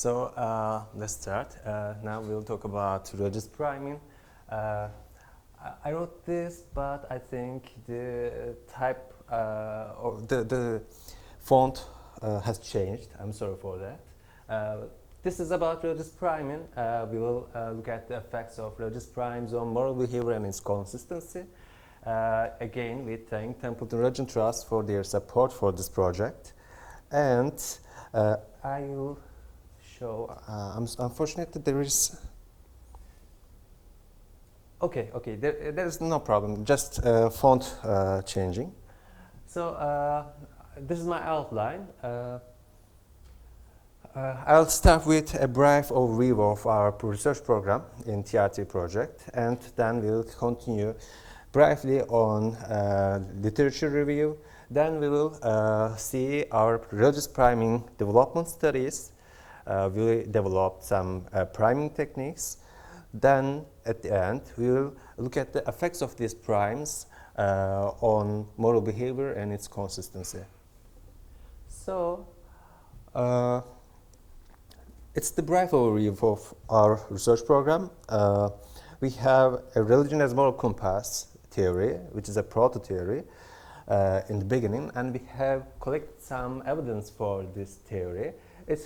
Let's start. Now we'll talk about religious priming. I wrote this, but I think the type or the font has changed. I'm sorry for that. This is about religious priming. We will look at the effects of religious primes on moral behavior and its consistency. Again, we thank Templeton Religion Trust for their support for this project. And I will show, unfortunately there is, okay, there is no problem, just font changing. So this is my outline. I'll start with a brief overview of our research program in TRT project, and then we'll continue briefly on literature review. Then we will see our religious priming development studies. We developed some priming techniques. Then at the end, we will look at the effects of these primes on moral behavior and its consistency. So, it's the brief overview of our research program. We have a religion as moral compass theory, which is a proto-theory in the beginning, and we have collected some evidence for this theory. It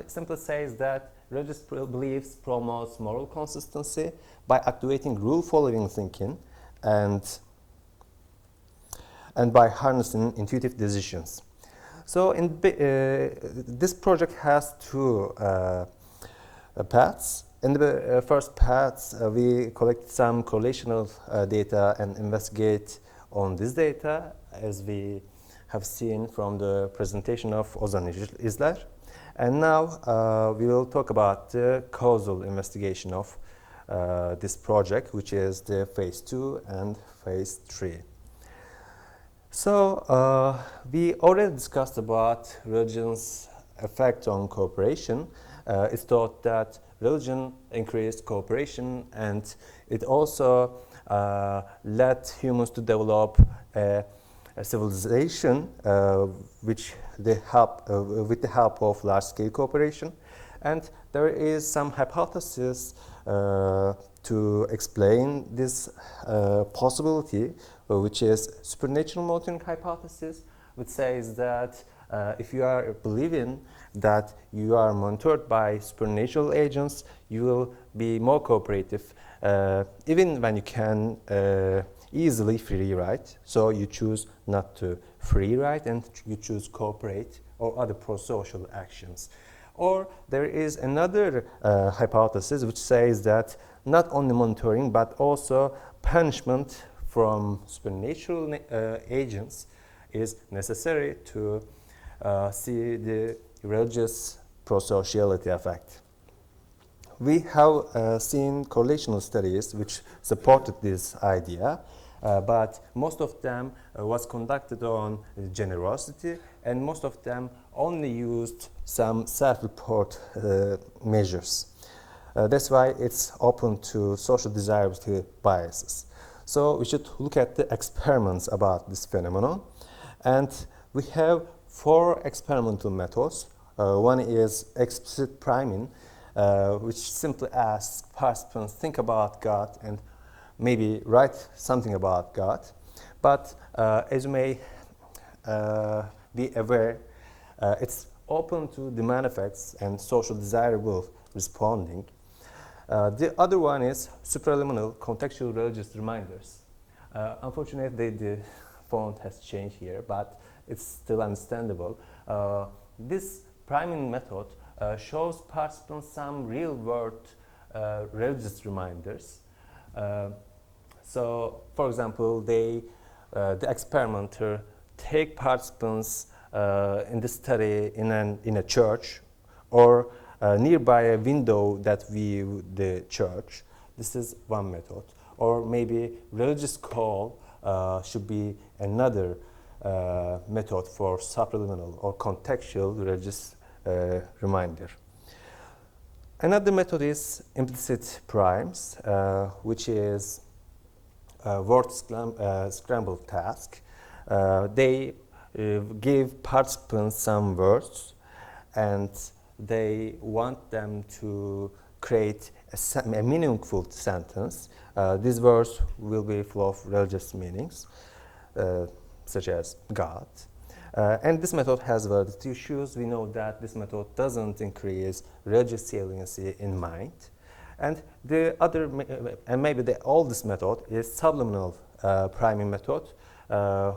simply says that religious beliefs promotes moral consistency by activating rule-following thinking and by harnessing intuitive decisions. So this project has two paths. In the first path, we collect some correlational data and investigate on this data, as we have seen from the presentation of Ozan İzler. And now we will talk about the causal investigation of this project, which is the phase 2 and phase 3. So we already discussed about religion's effect on cooperation. It's thought that religion increased cooperation, and it also led humans to develop a civilization with the help of large-scale cooperation. And there is some hypothesis to explain this possibility, which is supernatural monitoring hypothesis, which says that if you are believing that you are monitored by supernatural agents, you will be more cooperative, even when you can easily free ride. So you choose not to free ride and you choose cooperate or other pro-social actions. Or there is another hypothesis which says that not only monitoring but also punishment from supernatural agents is necessary to see the religious pro-sociality effect. We have seen correlational studies which supported this idea, but most of them was conducted on generosity, and most of them only used some self-report measures. That's why it's open to social desirability biases. So we should look at the experiments about this phenomenon, and we have 4 experimental methods. One is explicit priming, which simply asks participants think about God and maybe write something about God. But as you may be aware, it's open to demand effects and social desirable responding. The other one is supraliminal contextual religious reminders. Unfortunately, the font has changed here, but it's still understandable. This priming method shows participants some real-world religious reminders. So, for example, the experimenter take participants in the study in a church or nearby a window that view the church. This is one method. Or maybe religious call should be another method for supraliminal or contextual religious reminder. Another method is implicit primes, which is a word scramble task. They give participants some words, and they want them to create a meaningful sentence. These words will be full of religious meanings, such as God. And this method has validity issues. We know that this method doesn't increase religious saliency in mind. And the other, and maybe the oldest method is subliminal priming method,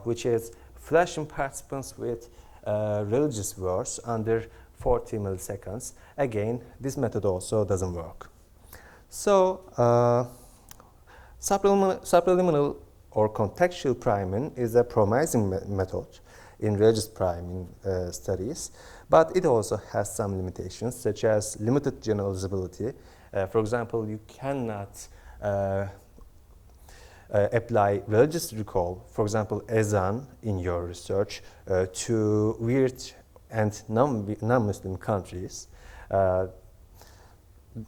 which is flashing participants with religious words under 40 milliseconds. Again, this method also doesn't work. So, subliminal or contextual priming is a promising method in religious priming studies, but it also has some limitations, such as limited generalizability. For example, you cannot apply religious recall, for example, Ezan in your research, to weird and non-Muslim countries.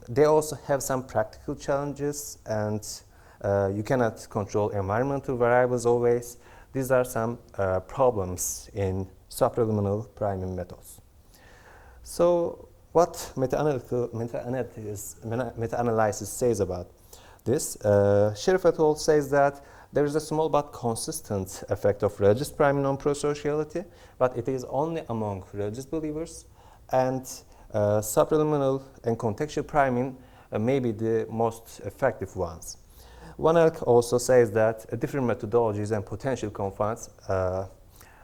They also have some practical challenges, and you cannot control environmental variables always. These are some problems in supraliminal priming methods. So what meta-analysis says about this? Sherif et al. Says that there is a small but consistent effect of religious priming on prosociality, but it is only among religious believers, and supraliminal and contextual priming may be the most effective ones. One Elk also says that different methodologies and potential confounds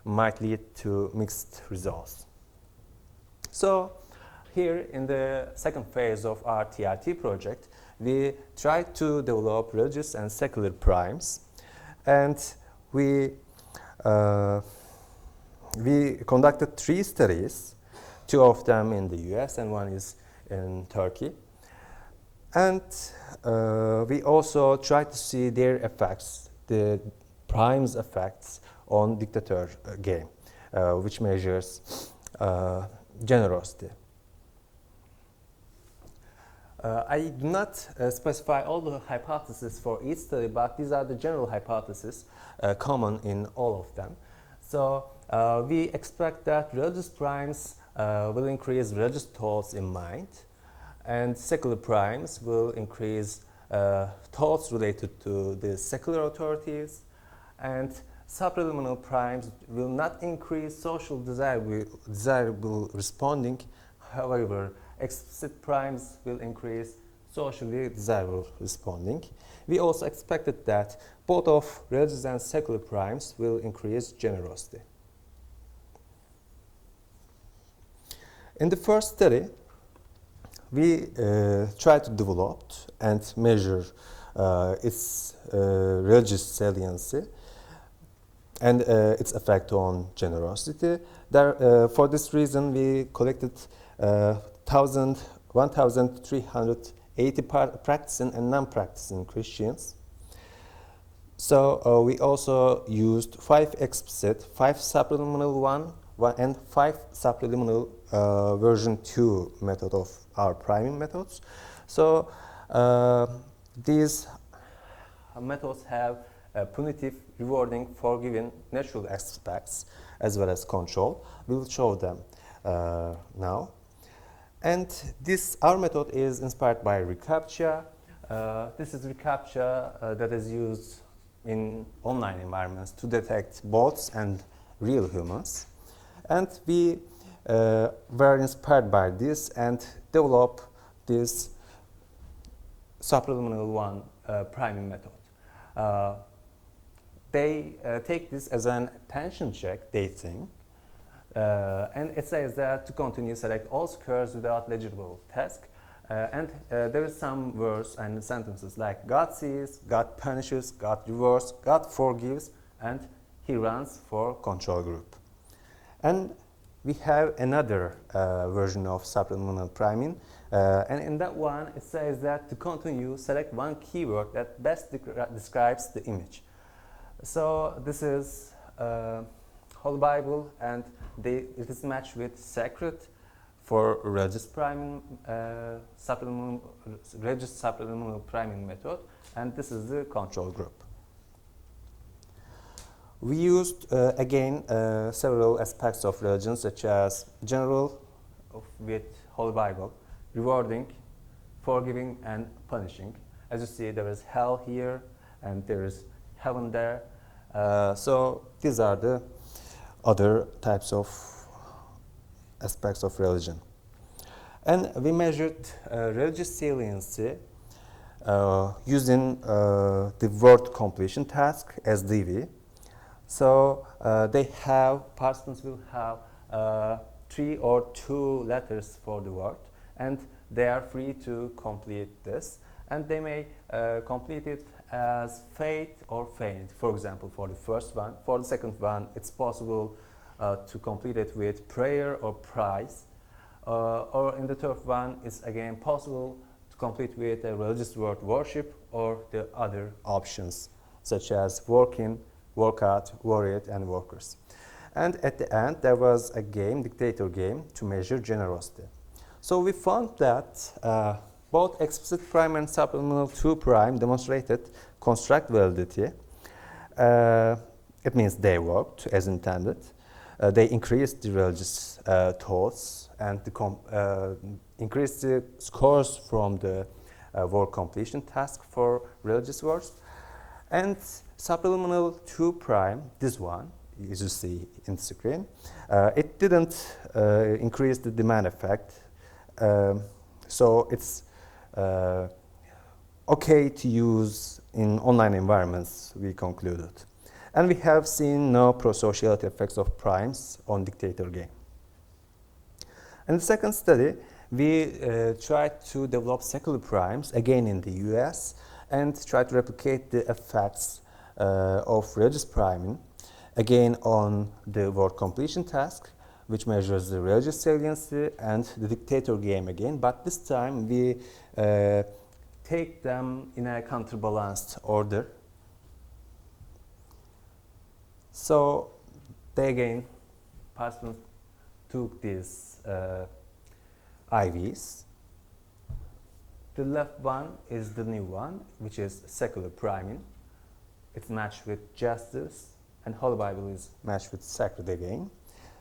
might lead to mixed results. So here in the second phase of our TRT project, we tried to develop religious and secular primes, and we conducted 3 studies, 2 of them in the US and 1 is in Turkey. And we also tried to see their effects, the primes effects on dictator game, which measures generosity. I do not specify all the hypotheses for each study, but these are the general hypotheses common in all of them. So we expect that religious primes will increase religious thoughts in mind, and secular primes will increase thoughts related to the secular authorities, and supraliminal primes will not increase social desirable responding. However, explicit primes will increase socially desirable responding. We also expected that both of religious and secular primes will increase generosity. In the first study, we tried to develop and measure its religious saliency and its effect on generosity. For this reason, we collected 1,380 practicing and non-practicing Christians. So we also used 5 explicit, 5 supraliminal 1 and 5 supraliminal version 2 method of our priming methods. So these methods have punitive, rewarding, forgiving, natural aspects as well as control. We will show them now. And our method is inspired by reCAPTCHA. This is reCAPTCHA that is used in online environments to detect bots and real humans. And we were inspired by this and developed this supraliminal 1 priming method. They take this as an attention check, they think, and it says that to continue, select all squares without legible task. And there is some words and sentences like God sees, God punishes, God rewards, God forgives, and He runs for control group. And we have another version of supraliminal priming, and in that one it says that to continue, select one keyword that best describes the image. So this is Holy Bible, and it is matched with sacred for religious priming, religious supraliminal priming method, and this is the control group. We used, again, several aspects of religion, such as general with Holy Bible, rewarding, forgiving, and punishing. As you see, there is hell here, and there is heaven there. So these are the other types of aspects of religion. And we measured religious saliency using the word completion task as DV. So participants will have 3 or 2 letters for the word, and they are free to complete this. And they may complete it as faith or faint. For example, for the first one. For the second one, it's possible to complete it with prayer or prize. Or in the third one, it's again possible to complete with a religious word worship or the other options, such as working, workout, worried, and workers. And at the end, there was a game, dictator game, to measure generosity. So we found that both explicit prime and subliminal 2 prime demonstrated construct validity. It means they worked as intended. They increased the religious thoughts and increased the scores from the word completion task for religious words. And subliminal 2 prime, this one, as you see in the screen, it didn't increase the demand effect. So it's okay to use in online environments, we concluded. And we have seen no prosociality effects of primes on dictator game. In the second study, we tried to develop secular primes, again in the US, and tried to replicate the effects of religious priming, again on the word completion task, which measures the religious saliency, and the dictator game again, but this time we take them in a counterbalanced order. So they again, participants took these IVs. The left one is the new one, which is secular priming. It's matched with justice, and Holy Bible is matched with sacred again.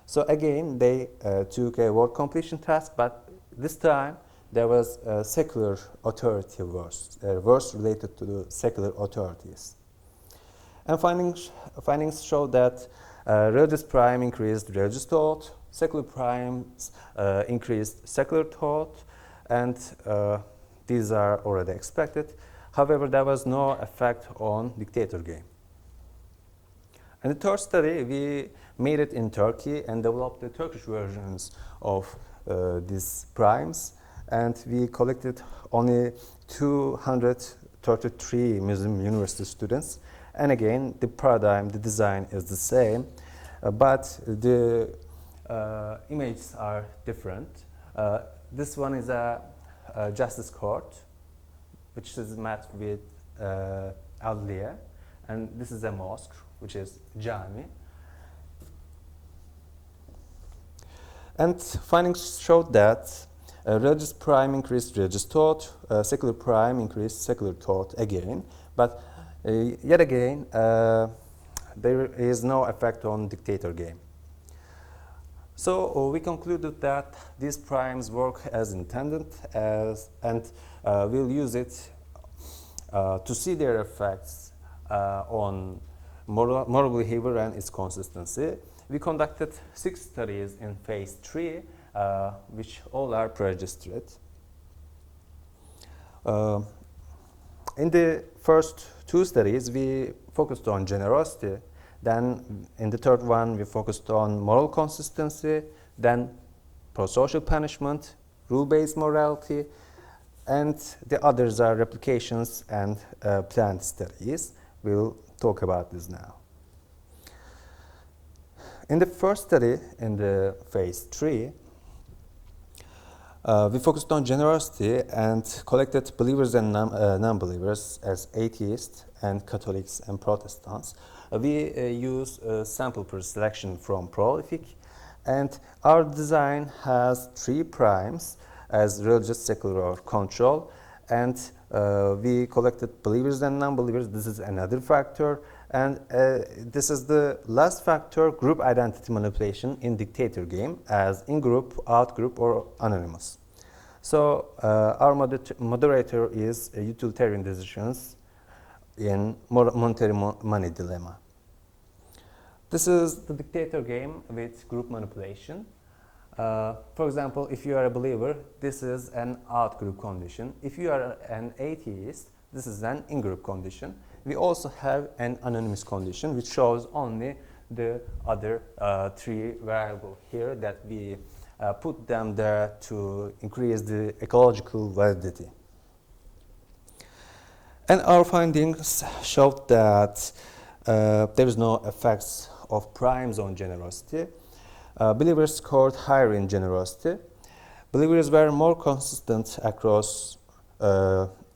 So again, they took a word completion task, but this time there was a secular authority verse, a verse related to the secular authorities. And findings show that religious prime increased religious thought, secular primes increased secular thought, and these are already expected. However, there was no effect on dictator game. In the third study, we made it in Turkey and developed the Turkish versions of these primes, and we collected only 233 Muslim university students. And again, the paradigm, the design is the same, but the images are different. This one is a justice court, which is met with Adliye, and this is a mosque, which is Jami. And findings showed that religious prime increased religious thought, secular prime increased secular thought again, but yet again, there is no effect on dictator game. So we concluded that these primes work as intended, and we'll use it to see their effects on moral behavior and its consistency. We conducted 6 studies in phase 3, which all are pre-registered. In the first 2 studies, we focused on generosity. Then in the third one, we focused on moral consistency, then pro-social punishment, rule-based morality, and the others are replications and planned studies. We'll talk about this now. In the first study, in the phase 3, we focused on generosity and collected believers and non-believers as atheists and Catholics and Protestants. We use sample pre-selection from Prolific, and our design has 3 primes as religious, secular, or control, and we collected believers and non-believers. This is another factor, And this is the last factor, group identity manipulation in dictator game, as in-group, out-group, or anonymous. So our moderator is utilitarian decisions in monetary money dilemma. This is the dictator game with group manipulation. For example, if you are a believer, this is an out-group condition. If you are an atheist, this is an in-group condition. We also have an anonymous condition, which shows only the other three variables here that we put them there to increase the ecological validity. And our findings showed that there is no effects of primes on generosity. Believers scored higher in generosity. Believers were more consistent across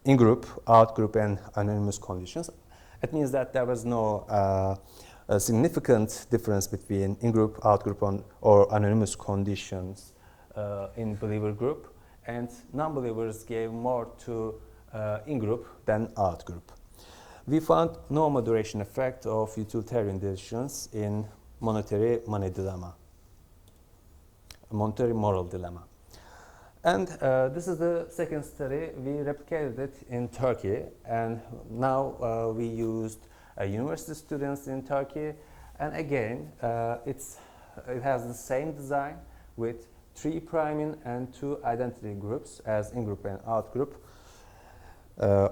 in-group, out-group, and anonymous conditions. It means that there was no significant difference between in-group, out-group, or anonymous conditions in believer group, and non-believers gave more to in-group than out-group. We found no moderation effect of utilitarian decisions in monetary money dilemma, monetary moral dilemma. And this is the second study. We replicated it in Turkey, and now we used university students in Turkey, and again it has the same design with 3 priming and 2 identity groups as in-group and out-group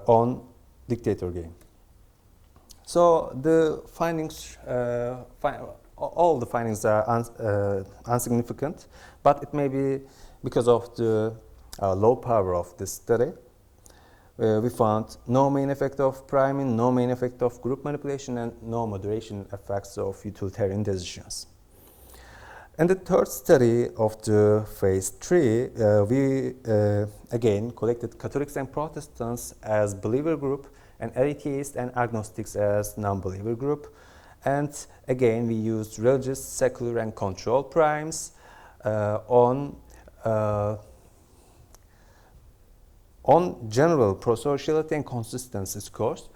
on dictator game. So the findings, all the findings are insignificant, but it may be because of the low power of this study. We found no main effect of priming, no main effect of group manipulation, and no moderation effects of utilitarian decisions. In the third study of the phase 3, we again collected Catholics and Protestants as believer group, and atheists and agnostics as non-believer group. And again, we used religious, secular, and control primes on general prosociality and consistency scores.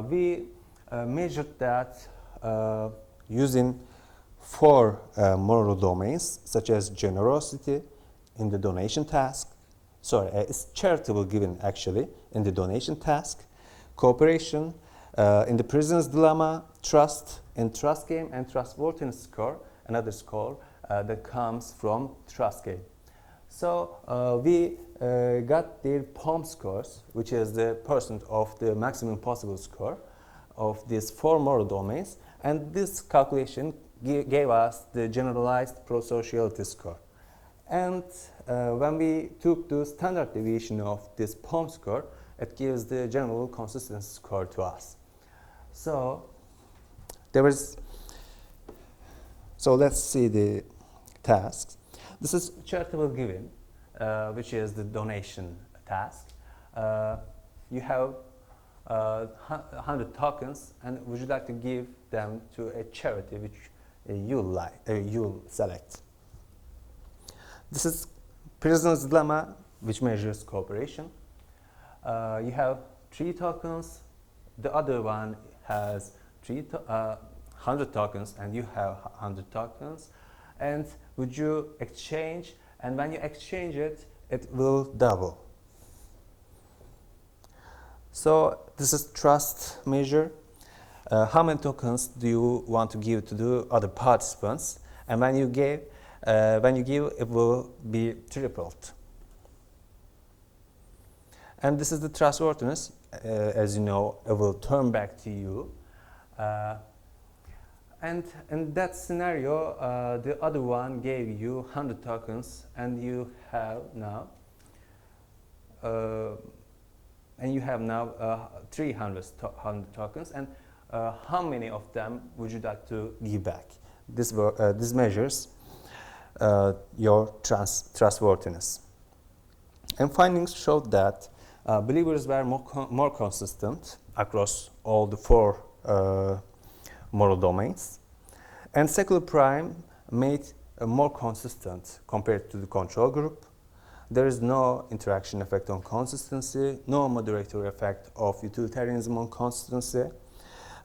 We measured that using 4 moral domains, such as generosity in the donation task. Sorry, it's charitable giving actually in the donation task, cooperation in the prisoner's dilemma, trust in trust game, and trustworthiness score, another score that comes from trust game. So we got their POM scores, which is the percent of the maximum possible score of these 4 moral domains, and this calculation gave us the generalized prosociality score. And when we took the standard deviation of this POM score, it gives the general consistency score to us. So let's see the tasks. This is charitable giving, which is the donation task. You have 100 tokens, and would you like to give them to a charity which you'll select. This is prisoner's dilemma, which measures cooperation. You have 3 tokens. The other one has 100 tokens, and you have 100 tokens. And would you exchange? And when you exchange it, it will double. So this is trust measure. How many tokens do you want to give to the other participants? And when you give, it will be tripled. And this is the trustworthiness. As you know, it will turn back to you. And in that scenario, the other one gave you 100 tokens, and you have now 300 tokens. And how many of them would you like to give back? This measures your trustworthiness. And findings showed that believers were more consistent across all the 4 moral domains, and secular prime made more consistent compared to the control group. There is no interaction effect on consistency, no moderatory effect of utilitarianism on consistency.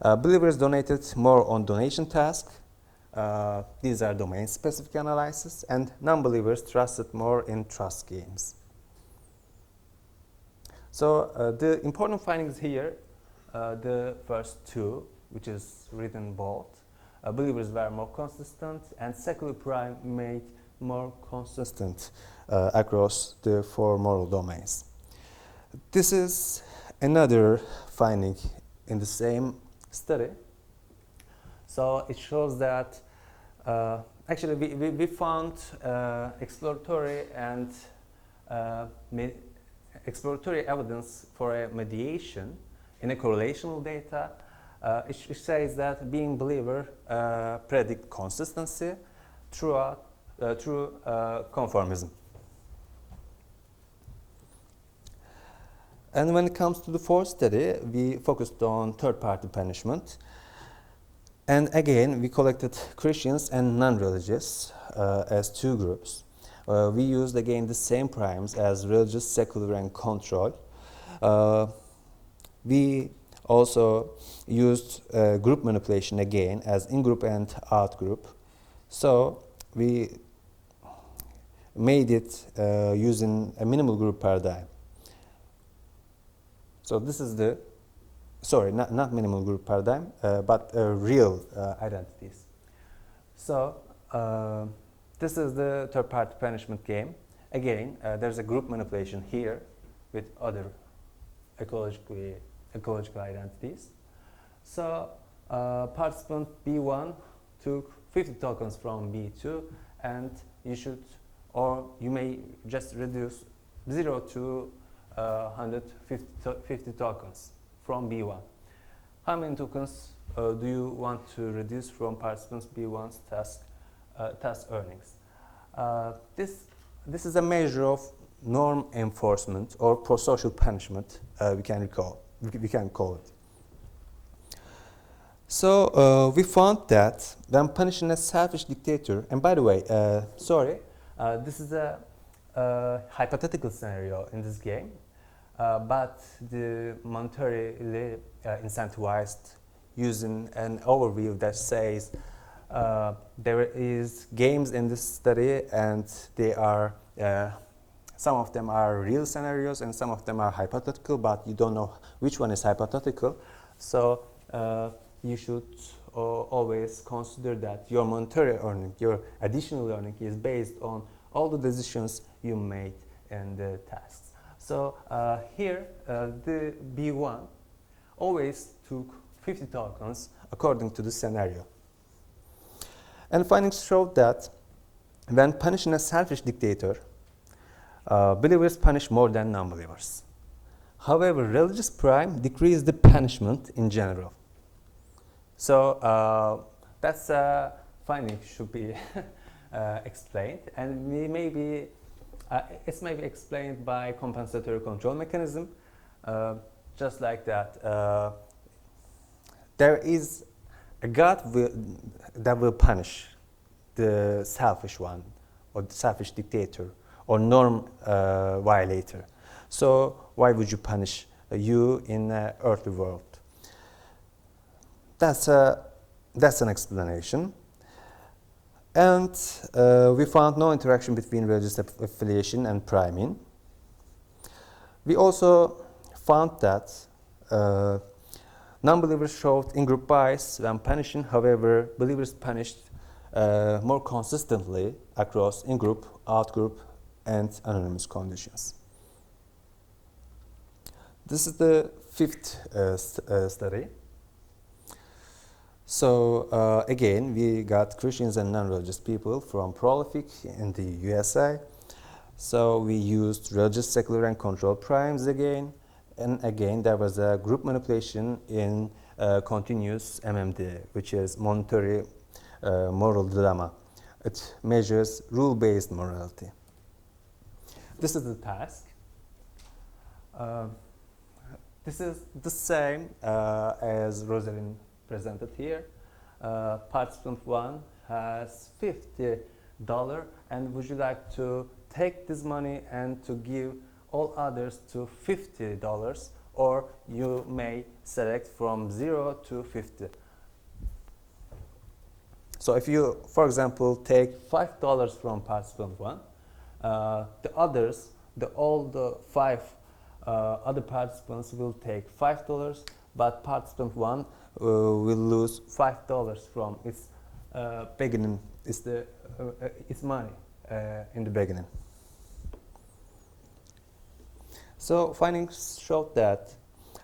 Believers donated more on donation tasks. These are domain-specific analysis, and non-believers trusted more in trust games. So the important findings here, the first two, which is written bold, believers were more consistent, and secular prime made more consistent across the four moral domains. This is another finding in the same study. So it shows that actually we found exploratory and exploratory evidence for a mediation in a correlational data. It says that being believer predict consistency through conformism. And when it comes to the fourth study, we focused on third-party punishment. And again, we collected Christians and non-religious as two groups. We used again the same primes as religious, secular, and control. We also used group manipulation again as in-group and out-group. So we made it using a minimal group paradigm. So this is the, sorry, not minimal group paradigm, but real identities. So this is the third-party punishment game. Again, there's a group manipulation here with other ecological identities. So participant B1 took 50 tokens from B2, and you should, or you may just reduce 0 to 150 tokens from B1. How many tokens do you want to reduce from participants B1's task earnings? This is a measure of norm enforcement or prosocial punishment, we can call it. So we found that when punishing a selfish dictator, and by the way, this is a hypothetical scenario in this game, but the monetarily incentivized using an overview that says there is games in this study, and they are some of them are real scenarios and some of them are hypothetical, but you don't know which one is hypothetical. So you should always consider that your monetary earning, your additional earning, is based on all the decisions you made in the tasks. So here the B1 always took 50 tokens according to the scenario. And findings showed that when punishing a selfish dictator, believers punish more than non-believers. However, religious prime decreased the punishment in general. So that's a finding should be explained, and it's maybe explained by compensatory control mechanism. Just like that, there is a God that will punish the selfish one, or the selfish dictator, or norm violator. So why would you punish you in the earthly world? That's an explanation. And we found no interaction between religious affiliation and priming. We also found that non-believers showed in-group bias when punishing. However, believers punished more consistently across in-group, out-group, and anonymous conditions. This is the fifth study. So again, we got Christians and non-religious people from Prolific in the USA. So we used religious, secular, and control primes again. And again, there was a group manipulation in continuous MMD, which is monetary moral dilemma. It measures rule-based morality. This is the task. This is the same as Rosalind presented here. Participant 1 has $50, and would you like to take this money and to give all others to $50, or you may select from 0 to 50. So if you, for example, take $5 from participant 1, all the 5 other participants will take $5, but participant 1 will lose $5 from its beginning, its money in the beginning. So findings showed that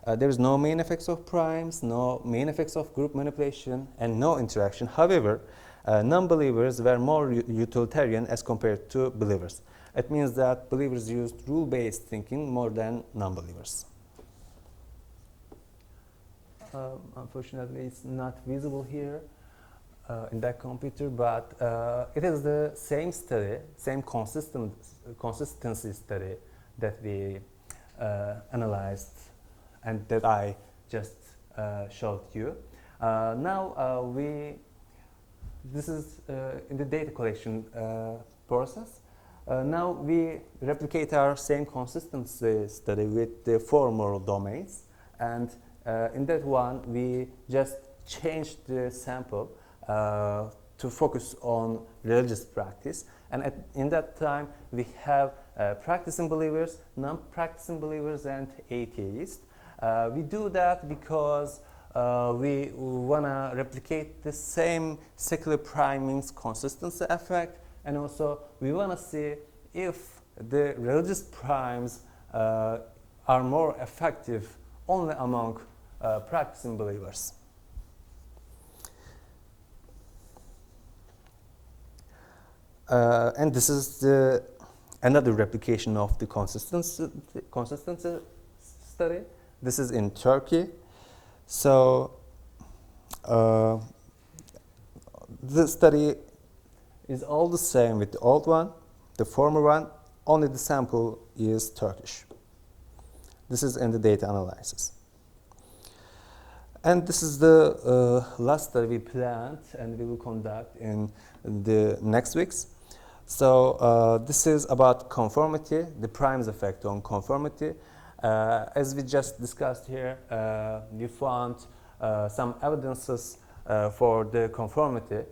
there is no main effects of primes, no main effects of group manipulation, and no interaction. However, non-believers were more utilitarian as compared to believers. It means that believers used rule-based thinking more than non-believers. Unfortunately, it's not visible here in that computer, but it is the same study, same consistency study that we analyzed and that I just showed you. This is in the data collection process. Now we replicate our same consistency study with the 4 moral domains, and in that one we just changed the sample to focus on religious practice, and in that time we have practicing believers, non-practicing believers, and atheists. We do that because we want to replicate the same secular priming's consistency effect, and also we want to see if the religious primes are more effective only among practicing believers. And this is another replication of the consistency study. This is in Turkey. So the study is all the same with the old one, the former one, only the sample is Turkish. This is in the data analysis. And this is the last study we planned and we will conduct in the next weeks. So this is about conformity, the primes effect on conformity. As we just discussed here, we found some evidences for the conformity.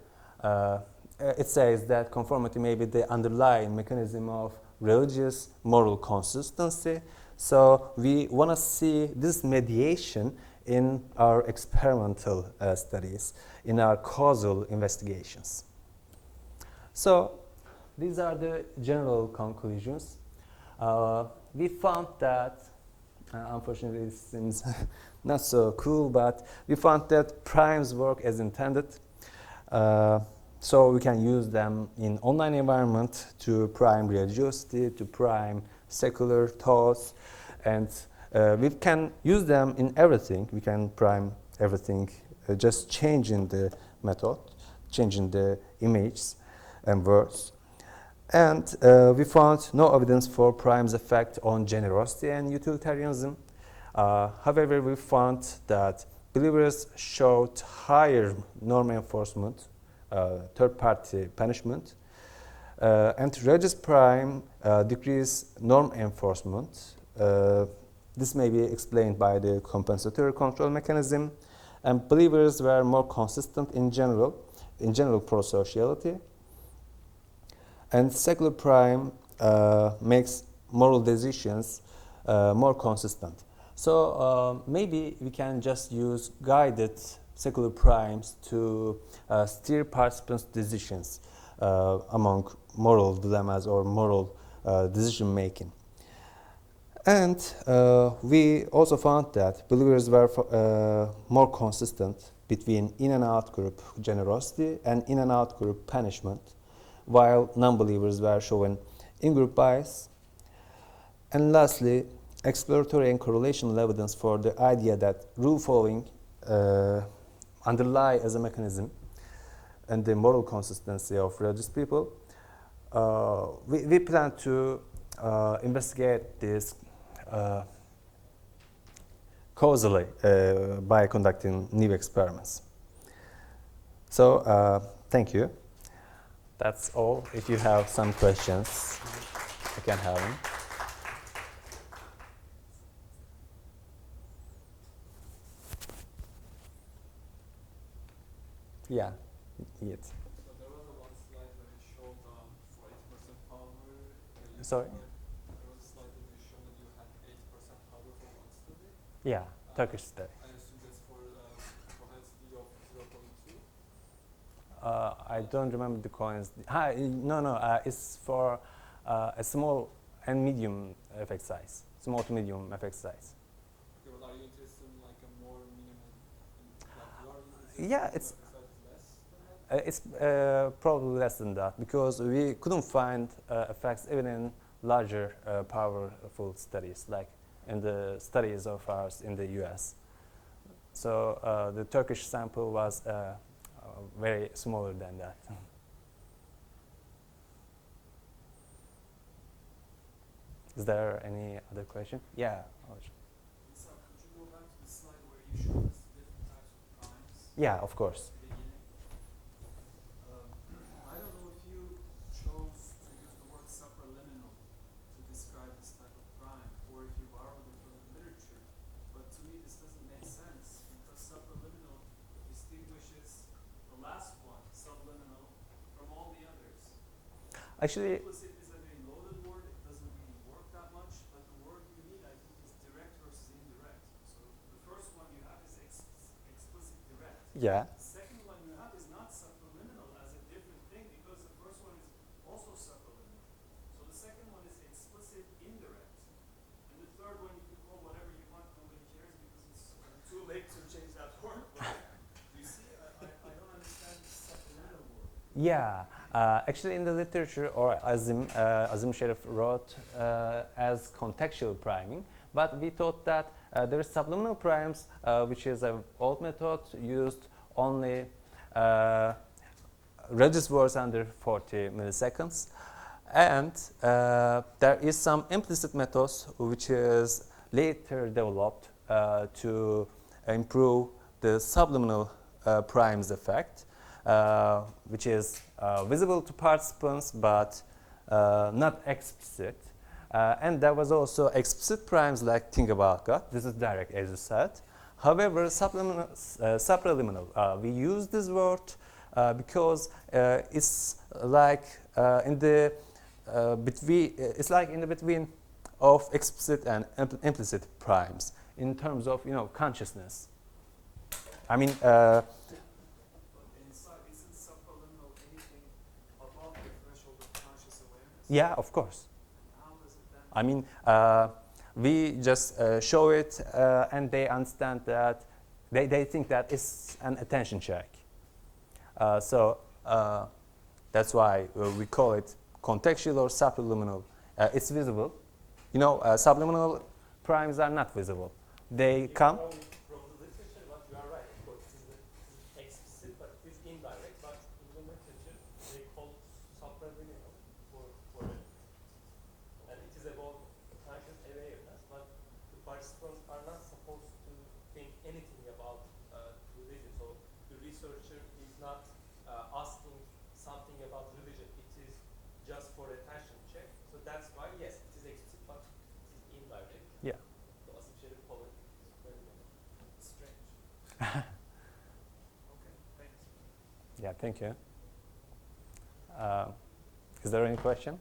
It says that conformity may be the underlying mechanism of religious moral consistency. So we want to see this mediation in our experimental studies, in our causal investigations. So these are the general conclusions. We found that, unfortunately it seems not so cool, but we found that primes work as intended. So we can use them in online environment to prime religiosity, to prime secular thoughts, and we can use them in everything. We can prime everything, just changing the method, changing the images and words. And we found no evidence for prime's effect on generosity and utilitarianism. However, we found that believers showed higher norm enforcement, third-party punishment, and religious prime decreased norm enforcement. This may be explained by the compensatory control mechanism, and believers were more consistent in general prosociality. And secular prime makes moral decisions more consistent. So maybe we can just use guided secular primes to steer participants' decisions among moral dilemmas or moral decision making. And we also found that believers were more consistent between in and out group generosity and in and out group punishment, while non-believers were showing in-group bias. And lastly, exploratory and correlational evidence for the idea that rule following underlie as a mechanism and the moral consistency of religious people. We plan to investigate this causally by conducting new experiments. So thank you. That's all. If you have some questions, you can have them. Yeah, it. So there was a one slide where it showed for 80% power. Sorry? There was a slide that you showed that you had 80% power for one study. Yeah, Turkish study. I assume that's for propensity of 0.2. I don't remember the coins. No, it's for a small and medium effect size. Small to medium effect size. Okay, but are you interested in like a more minimum? Like you are interested Yeah, in it's effect size less than that? it's probably less than that because we couldn't find effects even in larger powerful studies like in the studies of ours in the US. So the Turkish sample was very smaller than that. Is there any other question? Yeah. So could you go back to the slide where you showed us the different types of primes Yeah, of course. at the beginning? I don't know if you chose to use the word supraliminal to describe this type of prime, or if you borrowed it from the literature. But to me, this doesn't make sense because supraliminal distinguishes the last one, subliminal, from all the others. Actually, Implicit is a very loaded word. It doesn't really work that much. But the word you need, I think, is direct versus indirect. So the first one you have is explicit direct. yeah. The second one you have is not supraliminal as a different thing because the first one is also supraliminal. So the second one is explicit indirect. And the third one you can call whatever you want. Nobody cares because it's too late to change that word. But you see, I don't understand the supraliminal word. Yeah, actually in the literature, or Azim Sharif wrote as contextual priming, but we thought that there is subliminal primes, which is an old method used only reduced words under 40 milliseconds. And there is some implicit methods which is later developed to improve the subliminal primes effect. Which is visible to participants but not explicit. And there was also explicit primes like think about God. This is direct, as you said. However, supraliminal, we use this word because it's like in the between. It's like in the between of explicit and implicit primes in terms of consciousness. I mean. Isn't supraliminal anything above the threshold of conscious awareness? Yeah, of course. How does it then? I mean, we just show it and they understand that, they think that it's an attention check. So that's why we call it contextual or supraliminal. It's visible. Subliminal primes are not visible. They come. From the literature, but you are right. Of course, it is explicit, but it is indirect. But in the literature, they call it supraliminal for it. And it is about conscious awareness, but the participants are not supposed to think anything about religion. So the researcher is not asking something about religion. It is just for attention check. So that's why, yes, it is explicit, but it is indirect. Yeah. So Acem Sharif call it supraliminal. Strange. Okay, thanks. Yeah, thank you. Is there any question?